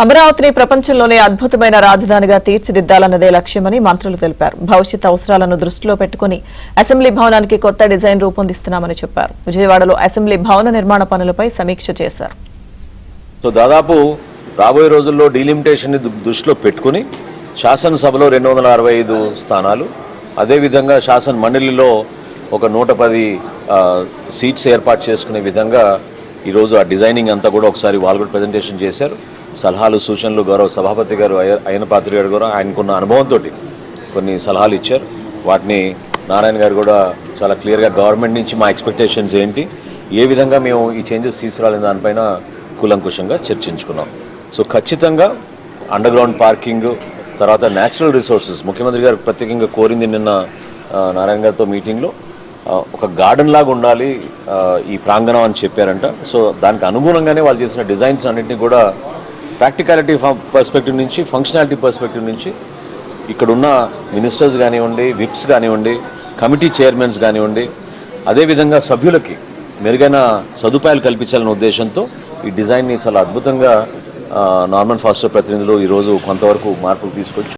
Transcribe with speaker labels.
Speaker 1: అమరావతిని ప్రపంచంలోనే అద్భుతమైన రాజధానిగా తీర్చిదిద్దాలన్నదే లక్ష్యమని మంత్రులు తెలిపారు. భవిష్యత్ అవసరాలను దృష్టిలో పెట్టుకుని అసెంబ్లీ భవనానికి కొత్త డిజైన్ రూపొందిస్తున్నామని చెప్పారు. విజయవాడలో అసెంబ్లీ భవన నిర్మాణ పనులపై సమీక్ష చేశారు.
Speaker 2: దాదాపు రాబోయే రోజుల్లో డీలిమిటేషన్ ని దృష్టిలో పెట్టుకుని శాసనసభలో 265 స్థానాలు, అదేవిధంగా శాసన మండలిలో ఒక 110 సీట్స్ ఏర్పాటు చేసుకునే విధంగా ఈరోజు ఆ డిజైనింగ్ అంతా కూడా ఒకసారి వాళ్ళు కూడా ప్రజెంటేషన్ చేశారు. సలహాలు సూచనలు గౌరవ సభాపతి గారు అయ్యన్న పాత్రి గారు కూడా ఆయనకున్న అనుభవంతో కొన్ని సలహాలు ఇచ్చారు. వాటిని నారాయణ గారు కూడా చాలా క్లియర్గా గవర్నమెంట్ నుంచి మా ఎక్స్పెక్టేషన్స్ ఏంటి, ఏ విధంగా మేము ఈ చేంజెస్ తీసుకురాలని దానిపైన కూలంకుషంగా చర్చించుకున్నాం. సో ఖచ్చితంగా అండర్ గ్రౌండ్ పార్కింగ్, తర్వాత న్యాచురల్ రిసోర్సెస్ ముఖ్యమంత్రి గారు ప్రత్యేకంగా కోరింది నిన్న నారాయణ గారితో మీటింగ్లో ఒక గార్డెన్ లాగా ఉండాలి ఈ ప్రాంగణం అని చెప్పారంట. సో దానికి అనుగుణంగానే వాళ్ళు చేసిన డిజైన్స్ అన్నింటినీ కూడా ప్రాక్టికాలిటీ పర్స్పెక్టివ్ నుంచి, ఫంక్షనాలిటీ పర్స్పెక్టివ్ నుంచి ఇక్కడున్న మినిస్టర్స్ కానివ్వండి, విప్స్ కానివ్వండి, కమిటీ చైర్మన్స్ కానివ్వండి, అదేవిధంగా సభ్యులకి మెరుగైన సదుపాయాలు కల్పించాలనే ఉద్దేశంతో ఈ డిజైన్ని చాలా అద్భుతంగా నార్మన్ ఫాస్టర్ ప్రతినిధులు ఈరోజు కొంతవరకు మార్పులు తీసుకొచ్చి